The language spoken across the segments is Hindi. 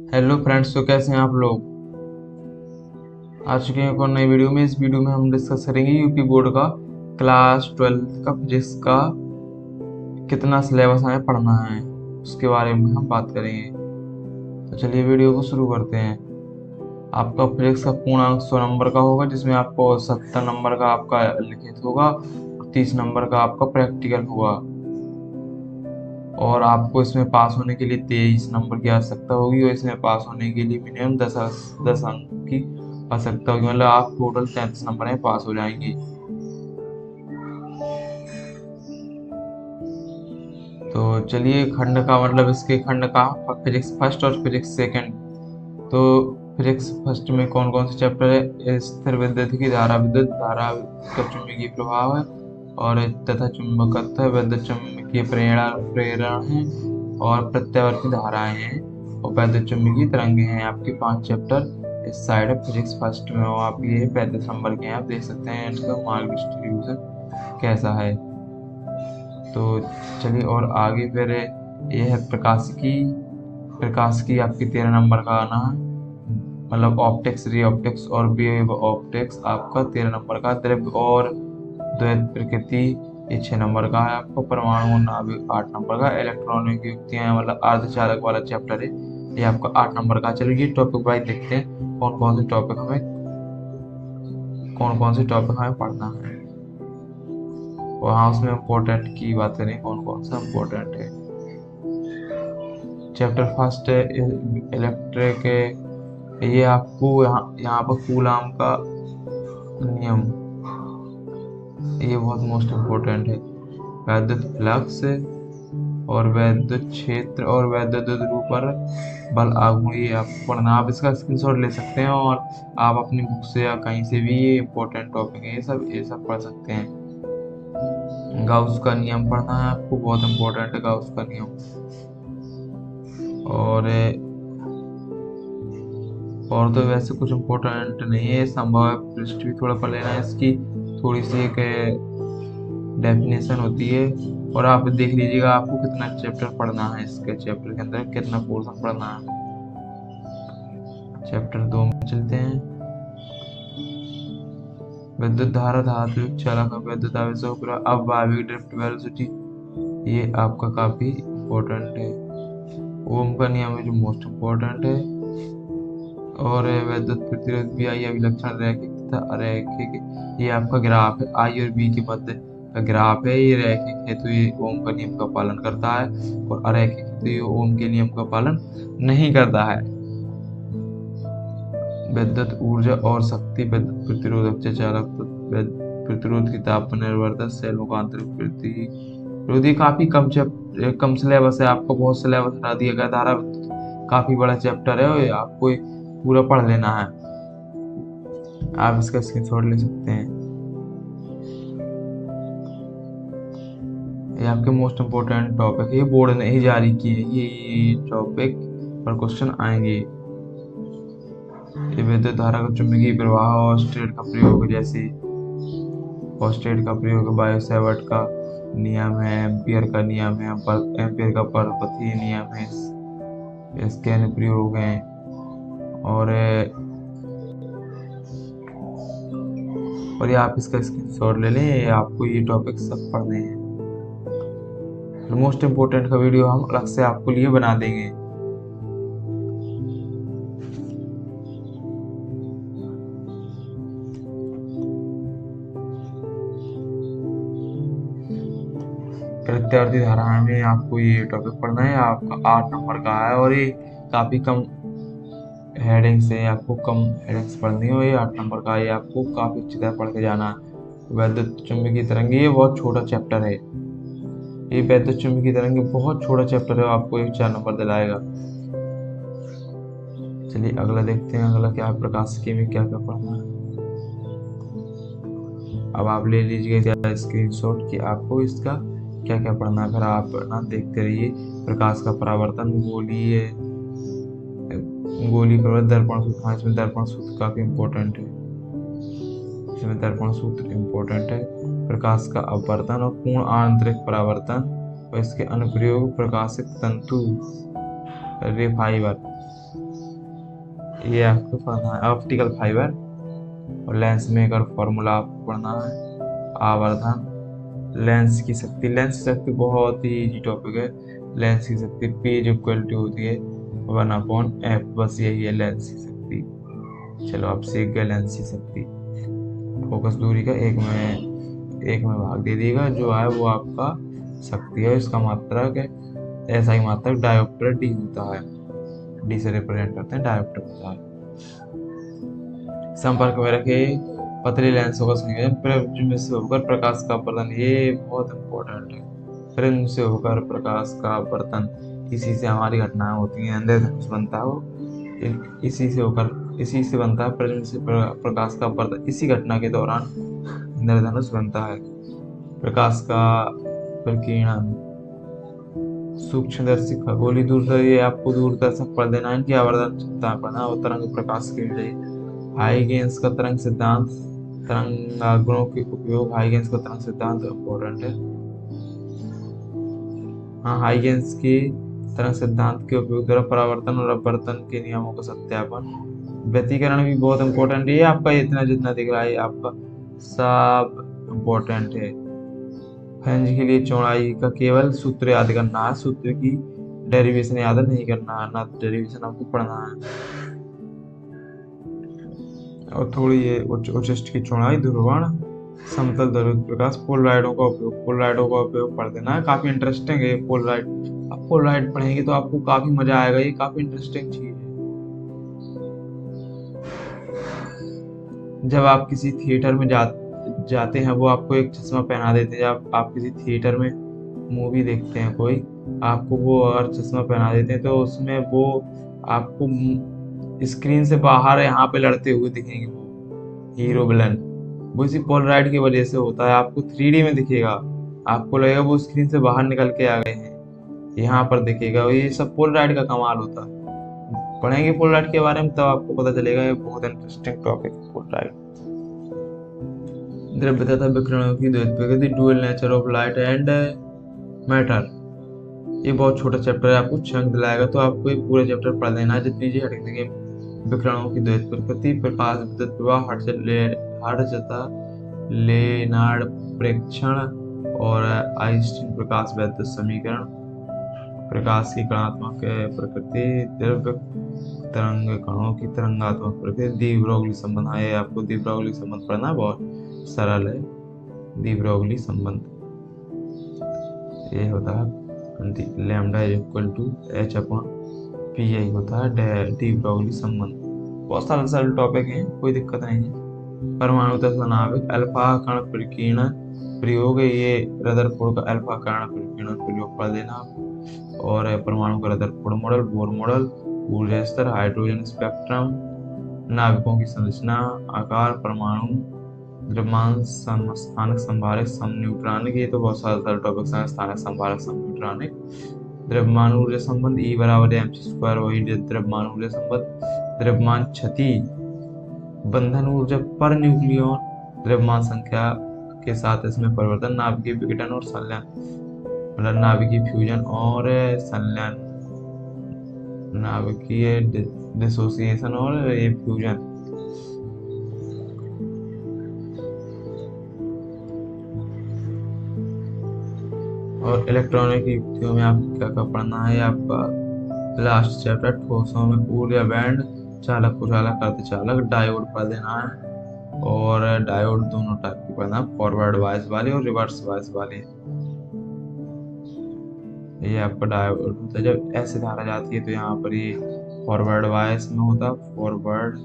हेलो फ्रेंड्स, तो कैसे हैं आप लोग। आ चुके हैं एक और नई वीडियो में। इस वीडियो में हम डिस्कस करेंगे यूपी बोर्ड का क्लास 12th का फिजिक्स का कितना सिलेबस हमें पढ़ना है, उसके बारे में हम बात करेंगे। तो चलिए वीडियो को शुरू करते हैं। आपका फिजिक्स का पूर्णांक 100 नंबर का होगा, जिसमें आपको 70 नंबर का आपका लिखित होगा और 30 नंबर का आपका प्रैक्टिकल होगा। और आपको इसमें पास होने के लिए 23 नंबर की आवश्यकता होगी, और इसमें पास होने के लिए मिनिमम 10 अंक की आवश्यकता होगी। मतलब आप टोटल 33 नंबर में पास हो जाएंगे। तो चलिए, खंड का मतलब इसके खंड का फिजिक्स फर्स्ट और फिजिक्स सेकंड। तो फिजिक्स फर्स्ट में कौन कौन से चैप्टर है। स्थिर विद्युत की धारा, विद्युत धारा का चुंबकीय प्रभाव है और तथा चुंबकत्व, विद्युत चुंबकीय प्रेरण है और प्रत्यावर्ती धाराएं हैं और वैद्युत चुंबकीय तरंगे हैं। आपके 5 चैप्टर इस साइड है फिजिक्स फर्स्ट में, और आप ये 35 नंबर के हैं। आप देख सकते हैं इसका मार्क डिस्ट्रीब्यूशन कैसा है। तो चलिए और आगे फिर ये है प्रकाशिकी। प्रकाशिकी आपकी 13 नंबर का आना है, मतलब ऑप्टिक्स, री ऑप्टिक्स और वेव ऑप्टिक्स आपका 13 नंबर का। द्रव्य और द्वैत प्रकृति ये 6 नंबर का है आपका। परमाणु और नाभिक 8 नंबर का। इलेक्ट्रॉनिक युक्तियां मतलब अर्धचालक वाला चैप्टर है, ये आपका 8 नंबर का। चलिए ये टॉपिक वाइज देखते हैं कौन कौन से टॉपिक हमें पढ़ना है। और हाँ, उसमें इम्पोर्टेंट की बात करें, कौन कौन सा इम्पोर्टेंट है। चैप्टर फर्स्ट है इलेक्ट्रिक। ये आपको यहाँ यहाँ पर कूलाम का नियम, ये बहुत मोस्ट इम्पोर्टेंट है। वैद्युत फ्लक्स और वैद्युत क्षेत्र और वैद्युत ध्रुव पर बल आघूर्ण, ये आपको पढ़ना। आप इसका स्क्रीनशॉट ले सकते हैं और आप अपनी बुक से या कहीं से भी, ये इम्पोर्टेंट टॉपिक है, ये सब पढ़ सकते हैं। गाउस का नियम पढ़ना है आपको, बहुत इम्पोर्टेंट है गाउस का नियम। और तो वैसे कुछ इम्पोर्टेंट नहीं है। संभाव्य पृष्ठ भी थोड़ा पढ़ लेना है, इसकी थोड़ी सी एक डेफिनेशन होती है। और आप देख लीजिएगा आपको कितना चैप्टर पढ़ना है, इसके चैप्टर के अंदर कितना पोर्शन पढ़ना है। चैप्टर 2 में चलते हैं। विद्युत धारा, धात्विक चालक, विद्युत आवेशों का अवाभाविक ड्रिफ्ट वेलोसिटी, ये आपका काफी इम्पोर्टेंट है। ओम का नियम है जो मोस्ट इम्पोर्टेंट है। और वैद्युत प्रतिरोध भी, आई अभिलक्षण, रैखिक तथा अरैखिक, ये आपका ग्राफ है। आई और बी के मध्य का ग्राफ है। ये रैखिक है तो ये ओम का नियम का पालन करता है, और अरैखिक है तो ये ओम के नियम का पालन नहीं करता है। विद्युत ऊर्जा और शक्ति, विद्युत प्रतिरोधक चालक, प्रतिरोध की ताप पर निर्भरता, सेल मुखांतरित प्रतिरोधी। काफी कम सिलेबस है, आपको बहुत सिलेबस हटा दिया गया। धारा काफी बड़ा चैप्टर है और आपको पूरा पढ़ लेना है। आप इसका स्क्रीनशॉट ले सकते हैं। ये आपके मोस्ट इम्पोर्टेंट टॉपिक है, ये बोर्ड ने ही जारी किए है। ये टॉपिक पर क्वेश्चन आएंगे। ये विद्युत धारा का चुंबकीय प्रवाह और स्ट्रेट का प्रयोग, जैसे स्ट्रेट का प्रयोग बायो सेवर्ट का नियम है, एम्पियर का नियम है, एम्पियर का पर्वतीय नियम है, इसके अनुप्रयोग हैं। और ये आप इसका स्क्रीनशॉट ले लें, ये आपको ये टॉपिक सब पढ़ने हैं। मोस्ट इम्पोर्टेंट का वीडियो हम अलग से आपको लिए बना देंगे। प्रत्यावर्ती धारा में आपको ये टॉपिक पढ़ना है, आपका 8 नंबर का है। और ये काफी कम हेडिंग से, आपको कम हेडिंग्स पढ़नी हो। ये 8 नंबर का, ये आपको काफी अच्छी तरह पढ़ के जाना है। वैद्युत चुंबकीय तरंगे, ये बहुत छोटा चैप्टर है। ये वैद्युत चुंबकीय तरंगे बहुत छोटा चैप्टर है, आपको ये 4 नंबर दिलाएगा। चलिए अगला देखते हैं। अगला क्या है, प्रकाशिकी में क्या क्या पढ़ना है। अब आप ले लीजिएगा स्क्रीनशॉट कि आपको इसका क्या क्या पढ़ना है। फिर आप ना देखते रहिए। प्रकाश का परावर्तन, गोली प्रवृत्त दर्पण सूत्र। हाँ, इसमें दर्पण सूत्र काफी इम्पोर्टेंट है। इसमें दर्पण सूत्र इम्पोर्टेंट है। प्रकाश का अपवर्तन और पूर्ण आंतरिक परावर्तन और इसके अनुप्रयोग, प्रकाशिक तंतु, रे फाइबर, ये आपको पढ़ना है ऑप्टिकल फाइबर, और लेंस मेकर फॉर्मूला आपको पढ़ना है। आवर्धन, लेंस की शक्ति, लेंस की शक्ति बहुत ही इजी टॉपिक है। लेंस की शक्ति P इक्वल टू होती है 1/f, बस यही है लेंस की शक्ति। चलो आप सीख गए लेंस की शक्ति। फोकस दूरी का एक में भाग दे देगा, जो है वो आपका शक्ति है। इसका मात्रक है, ऐसा ही मात्रक डायोप्टर डी होता है, डी से रिप्रेजेंट करते हैं, डायोप्टर होता है। संपर्क में रखे पतले लेंसों का संयोजन प्रिज्म से होकर प्रकाश का अपवर्तन, ये बहुत इंपॉर्टेंट है। प्रिज्म से होकर प्रकाश का अपवर्तन, इसी से हमारी घटनाएं होती हैं, इंद्रधनुष बनता है वो इसी से बनता है। प्रिज्म से प्रकाश का अपवर्तन, इसी घटना के दौरान इंद्रधनुष बनता है। प्रकाश का प्रकीर्णन, सूक्ष्मदर्शी खगोलीय दूरदर्शी, ये आपको दूरदर्शक पढ़ देना है, इनकी आवर्धन क्षमता पढ़ना और तरंग प्रकाश की हाइगेंस का तरंग सिद्धांत, तरंगाग्रों के उपयोग, हाइगेंस का तरंग सिद्धांत इम्पोर्टेंट है। हाँ, हाइगेंस के तरंग सिद्धांत के उपयोग द्वारा परावर्तन और अपवर्तन के नियमों का सत्यापन। व्यतिकरण भी बहुत इम्पोर्टेंट है, ये आपका इतना जितना दिख रहा है आपका सब इम्पोर्टेंट है। फ्रेंच के लिए चौड़ाई का केवल सूत्र याद करना है, सूत्र की डेरिवेशन याद नहीं करना है, ना डेरिवेशन आपको पढ़ना है। और थोड़ी ये उच्चिष्ट की चौड़ाई, ध्रुवण, समतल ध्रुवित प्रकाश, पोलराइडों का उपयोग पढ़ देना है। काफी इंटरेस्टिंग है ये पोलराइड, आप पोलराइड पढ़ेंगे तो आपको काफी मजा आएगा, ये काफी इंटरेस्टिंग चीज है। जब आप किसी थिएटर में जाते हैं, वो आपको एक चश्मा पहना देते हैं। जब आप किसी थिएटर में मूवी देखते हैं कोई, आपको वो अगर चश्मा पहना देते हैं तो उसमें वो आपको स्क्रीन से बाहर यहाँ पे लड़ते हुए दिखेंगे, वो हीरो विलन। वो इसी पोलराइड की वजह से होता है, आपको 3D में दिखेगा, आपको लगेगा वो स्क्रीन से बाहर निकल के आ गए हैं, यहाँ पर दिखेगा। ये सब पोलराइड का कमाल होता है। पढ़ेंगे पोलराइड के बारे में तब आपको पता चलेगा, ये बहुत इंटरेस्टिंग टॉपिक है पोलराइड। द्रव्य तथा विकिरणों की द्वैत प्रकृति, dual nature of light and matter, ये बहुत छोटा चैप्टर है, आपको चंक दिलाएगा, तो आपको ये पूरा चैप्टर पढ़ लेना है जितनी जी हटेंगे। विकिरणों की द्वैत प्रकृति, प्रकाश विद्युत प्रवाह, हर्ट्ज लेनार्ड प्रेक्षण और आइंस्टीन प्रकाश वैद्युत समीकरण। प्रकाश की कणात्मक प्रकृति, द्रव्य तरंग कणों की तरंगात्मक प्रकृति, डी ब्रोगली संबंध, है आपको डी ब्रोगली संबंध पढ़ना, बहुत सरल है। डी ब्रोगली संबंध ये होता है लैम्डा इक्वल टू H/PI होता है डी ब्रोगली संबंध। बहुत सारे सरल टॉपिक हैं, कोई दिक्कत नहीं है। परमाणु तत्व नाभिक, अल्फा कण प्रकीर्णन प्रयोग, ये रदरफोर्ड का अल्फा कण प्रकीर्णन प्रयोग पढ़ देना आप। और परमाणु का रदरफोर्ड मॉडल, बोर मॉडल, ऊर्जा स्तर, हाइड्रोजन स्पेक्ट्रम, नाभिकों की संरचना, आकार, परमाणु, द्रव्यमान, स्थानिक संभारक, समन्यूट्रॉनिक, ये तो बहुत सारे टॉपिक्स हैं। स्थानिक संभारक, समन्यूट्रॉनिक, द्रव्यमान ऊर्जा संबंध, E बराबर mc², वही द्रव्यमान ऊर्जा संबंध, द्रव्यमान क्षति, बंधन ऊर्जा पर न्यूक्लियॉन, द्रव्यमान संख्या के साथ इसमें परिवर्तन, नाभिकीय विघटन और संलयन, मतलब नाभिकीय फ्यूजन और संलयन, नाभिकीय डिसोसिएशन और ये फ्यूजन। और इलेक्ट्रॉनिक युक्तियों में आपको क्या क्या पढ़ना है, आपका लास्ट चैप्टर ठोसों में ऊर्जा बैंड, चालक कुचालक, अर्धचालक, डायोड पढ़ देना है। और डायोड दोनों टाइप की पढ़ना, फॉरवर्ड बायस वाली और रिवर्स बायस वाली। ये आपका डायोड होता है, जब ऐसे धारा जाती है तो यहाँ पर ये फॉरवर्ड बायस में होता है, फॉरवर्ड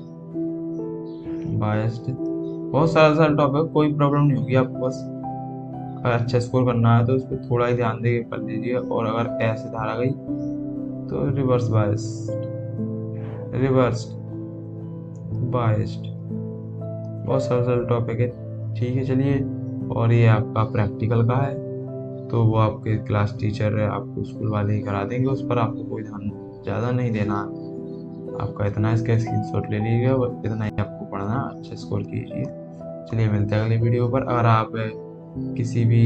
बायस्ड। बहुत सारा टॉपिक, कोई प्रॉब्लम नहीं होगी आपको, बस अगर अच्छा स्कोर करना है तो उस पर थोड़ा ही ध्यान दे कर लीजिए। और अगर ऐसे धारा गई तो रिवर्स बायस्ड, बहुत सरल टॉपिक है। ठीक है, चलिए। और ये आपका प्रैक्टिकल का है, तो वो आपके क्लास टीचर आपको स्कूल वाले ही करा देंगे, उस पर आपको कोई ध्यान ज़्यादा नहीं देना। आपका इतना इसका स्क्रीनशॉट ले लीजिएगा, इतना ही आपको पढ़ना, अच्छा स्कोर कीजिए। चलिए, मिलते हैं अगले वीडियो पर। अगर आप किसी भी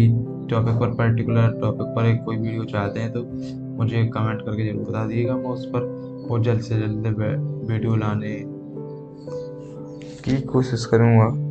टॉपिक पर, पर्टिकुलर टॉपिक पर कोई वीडियो चाहते हैं तो मुझे कमेंट करके जरूर बता दीजिएगा, मैं उस पर और जल्द से जल्द वीडियो लाने की कोशिश करूँगा।